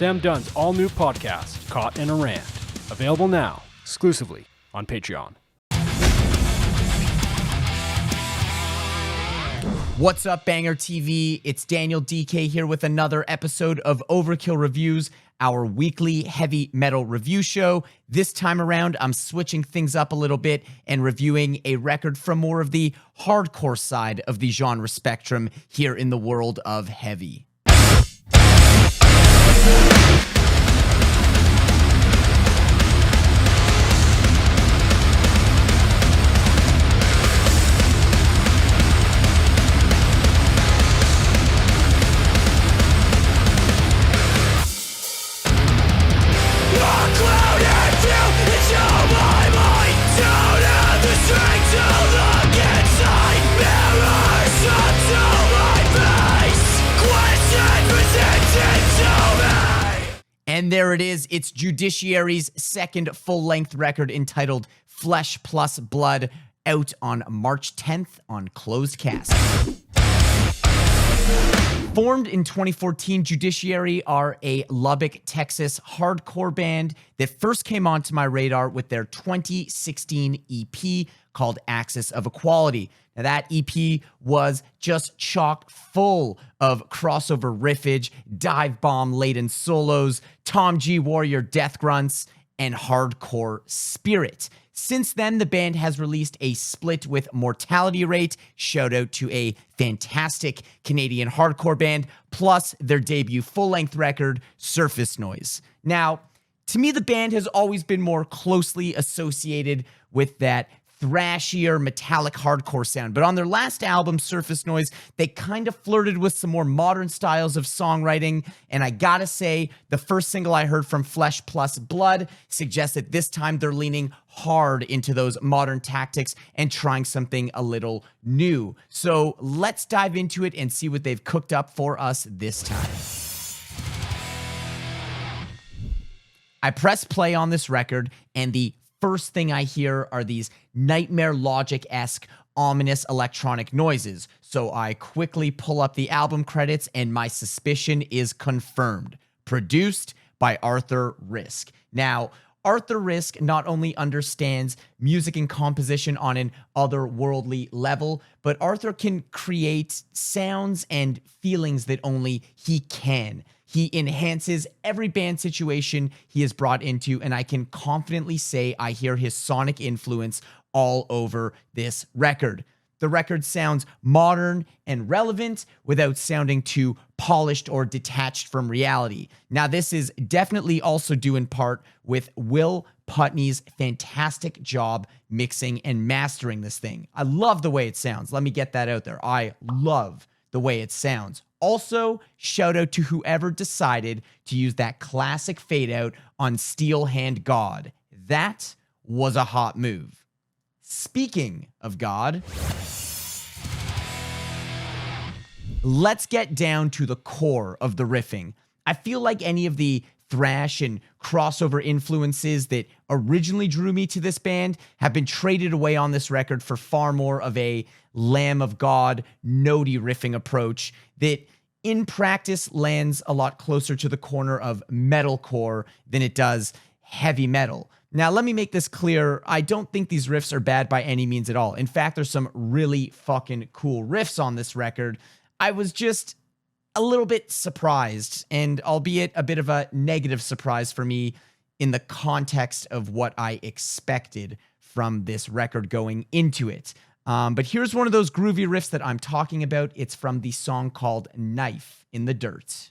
Sam Dunn's all-new podcast, Caught in a Rant. Available now, exclusively on Patreon. What's up, BangerTV? It's Daniel DK here with another episode of Overkill Reviews, our weekly heavy metal review show. This time around, I'm switching things up a little bit and reviewing a record from more of the hardcore side of the genre spectrum here in the world of heavy. And there it is. It's Judiciary's second full-length record entitled Flesh Plus Blood, out on March 10th on Closed Casket. Formed in 2014, Judiciary are a Lubbock, Texas hardcore band that first came onto my radar with their 2016 EP called Axis of Equality. Now, that EP was just chock full of crossover riffage, dive bomb-laden solos, Tom G. Warrior death grunts, and hardcore spirit. Since then, the band has released a split with Mortality Rate, shout out to a fantastic Canadian hardcore band, plus their debut full-length record, Surface Noise. Now, to me, the band has always been more closely associated with that thrashier, metallic hardcore sound. But on their last album, Surface Noise, they kind of flirted with some more modern styles of songwriting. And I gotta say, the first single I heard from Flesh Plus Blood suggests that this time they're leaning hard into those modern tactics and trying something a little new. So let's dive into it and see what they've cooked up for us this time. I press play on this record, and the first thing I hear are these Nightmare Logic-esque ominous electronic noises. So I quickly pull up the album credits and my suspicion is confirmed. Produced by Arthur Risk. Now, Arthur Risk not only understands music and composition on an otherworldly level, but Arthur can create sounds and feelings that only he can. He enhances every band situation he is brought into, and I can confidently say I hear his sonic influence all over this record. The record sounds modern and relevant without sounding too polished or detached from reality. Now, this is definitely also due in part with Will Putney's fantastic job mixing and mastering this thing. I love the way it sounds. Let me get that out there. I love the way it sounds. Also, shout out to whoever decided to use that classic fade out on Steel Hand God. That was a hot move. Speaking of God, let's get down to the core of the riffing. I feel like any of the thrash and crossover influences that originally drew me to this band have been traded away on this record for far more of a Lamb of God, notey riffing approach that in practice lands a lot closer to the corner of metalcore than it does heavy metal. Now, let me make this clear. I don't think these riffs are bad by any means at all. In fact, there's some really fucking cool riffs on this record. I was just a little bit surprised, and albeit a bit of a negative surprise for me in the context of what I expected from this record going into it. But here's one of those groovy riffs that I'm talking about. It's from the song called Knife in the Dirt.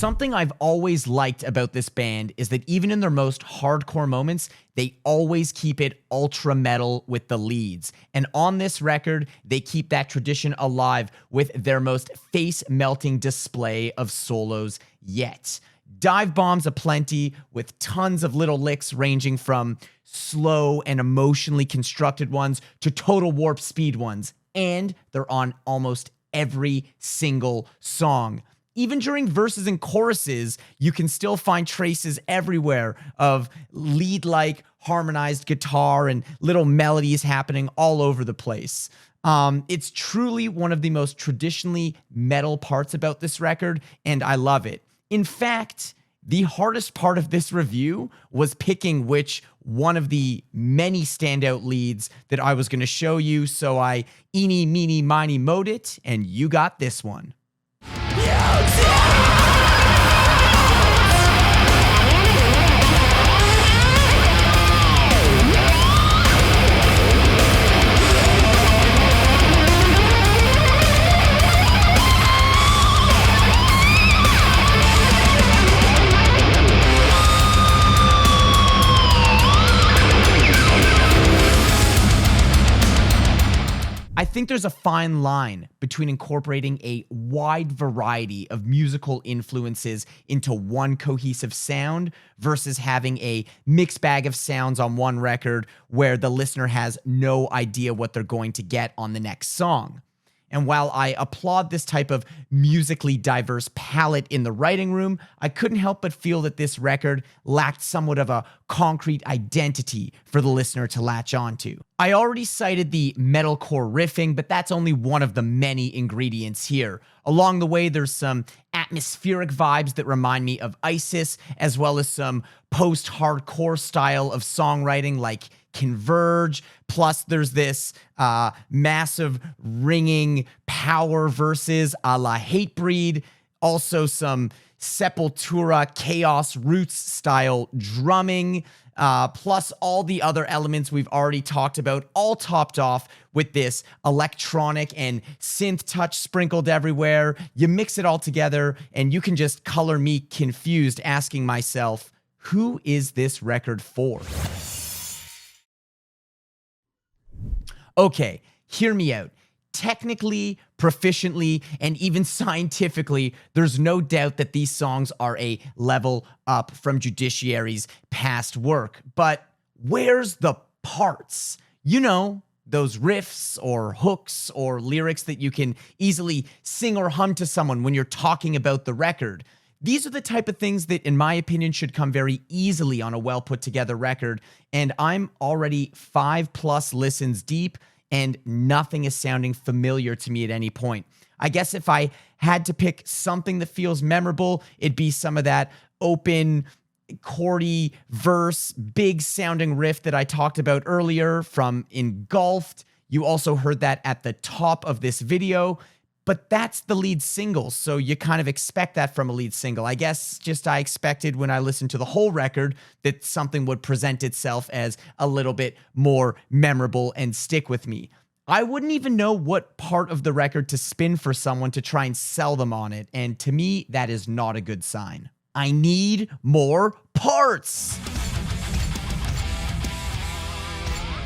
Something I've always liked about this band is that even in their most hardcore moments, they always keep it ultra metal with the leads. And on this record, they keep that tradition alive with their most face-melting display of solos yet. Dive bombs aplenty with tons of little licks ranging from slow and emotionally constructed ones to total warp speed ones. And they're on almost every single song. Even during verses and choruses, you can still find traces everywhere of lead-like harmonized guitar and little melodies happening all over the place. It's truly one of the most traditionally metal parts about this record, and I love it. In fact, the hardest part of this review was picking which one of the many standout leads that I was going to show you, so I eeny, meeny, miny, moed it, and you got this one. I think there's a fine line between incorporating a wide variety of musical influences into one cohesive sound versus having a mixed bag of sounds on one record where the listener has no idea what they're going to get on the next song. And while I applaud this type of musically diverse palette in the writing room, I couldn't help but feel that this record lacked somewhat of a concrete identity for the listener to latch onto. I already cited the metalcore riffing, but that's only one of the many ingredients here. Along the way, there's some atmospheric vibes that remind me of ISIS, as well as some post-hardcore style of songwriting like Converge. Plus, there's this massive ringing power verses a la Hatebreed. Also, some Sepultura Chaos Roots style drumming. Plus all the other elements we've already talked about, all topped off with this electronic and synth touch sprinkled everywhere. You mix it all together, and you can just color me confused, asking myself, who is this record for? Okay, hear me out. Technically, proficiently, and even scientifically, there's no doubt that these songs are a level up from Judiciary's past work. But where's the parts? You know, those riffs or hooks or lyrics that you can easily sing or hum to someone when you're talking about the record. These are the type of things that, in my opinion, should come very easily on a well-put-together record, and I'm already 5+ listens deep, and nothing is sounding familiar to me at any point. I guess if I had to pick something that feels memorable, it'd be some of that open, chordy verse, big-sounding riff that I talked about earlier from Engulfed. You also heard that at the top of this video. But that's the lead single, so you kind of expect that from a lead single. I guess just I expected when I listened to the whole record that something would present itself as a little bit more memorable and stick with me. I wouldn't even know what part of the record to spin for someone to try and sell them on it, and to me, that is not a good sign. I need more parts!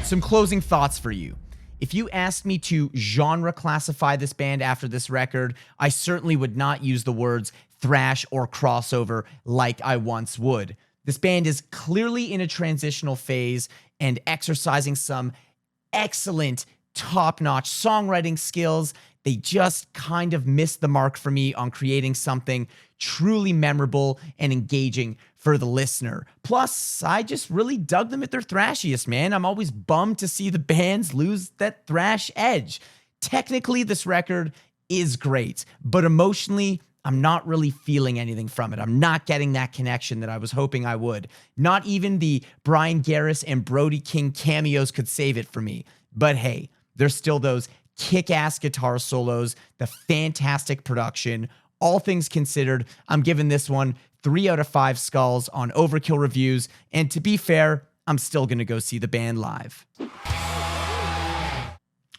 Some closing thoughts for you. If you asked me to genre classify this band after this record, I certainly would not use the words thrash or crossover like I once would. This band is clearly in a transitional phase and exercising some excellent, top-notch songwriting skills. They just kind of missed the mark for me on creating something truly memorable and engaging for the listener. Plus, I just really dug them at their thrashiest, man. I'm always bummed to see the bands lose that thrash edge. Technically, this record is great, but emotionally, I'm not really feeling anything from it. I'm not getting that connection that I was hoping I would. Not even the Brian Garris and Brody King cameos could save it for me. But hey, there's still those kick-ass guitar solos, the fantastic production. All things considered, I'm giving this one 3 out of 5 skulls on Overkill Reviews, and to be fair, I'm still gonna go see the band live.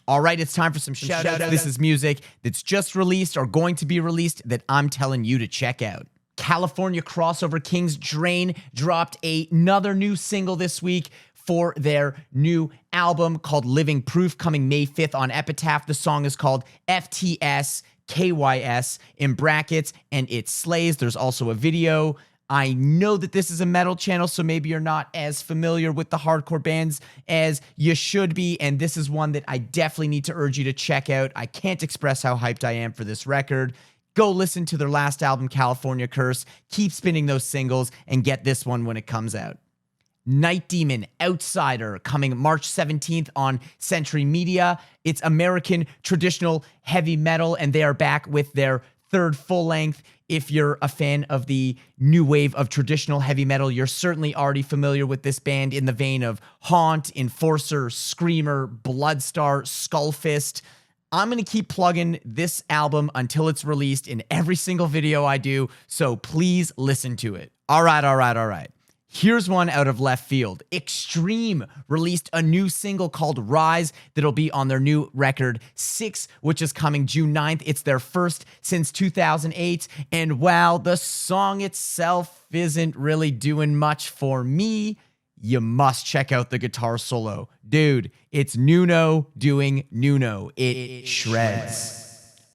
All right, it's time for some shoutouts. This is music that's just released or going to be released that I'm telling you to check out. California crossover kings Drain dropped another new single this week for their new album called Living Proof, coming May 5th on Epitaph. The song is called FTS KYS in brackets, and it slays. There's also a video. I know that this is a metal channel, so maybe you're not as familiar with the hardcore bands as you should be, and this is one that I definitely need to urge you to check out. I can't express how hyped I am for this record. Go listen to their last album, California Curse. Keep spinning those singles and get this one when it comes out. Night Demon, Outsider, coming March 17th on Century Media. It's American traditional heavy metal, and they are back with their third full length. If you're a fan of the new wave of traditional heavy metal, you're certainly already familiar with this band in the vein of Haunt, Enforcer, Screamer, Bloodstar, Skullfist. I'm going to keep plugging this album until it's released in every single video I do, so please listen to it. All right. Here's one out of left field. Extreme released a new single called Rise that'll be on their new record 6, which is coming June 9th. It's their first since 2008. And while the song itself isn't really doing much for me, you must check out the guitar solo. Dude, it's Nuno doing Nuno. It shreds.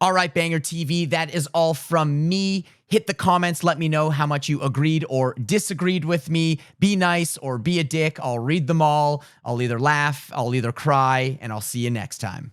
All right, Banger TV, that is all from me. Hit the comments. Let me know how much you agreed or disagreed with me. Be nice or be a dick. I'll read them all. I'll either laugh, I'll either cry, and I'll see you next time.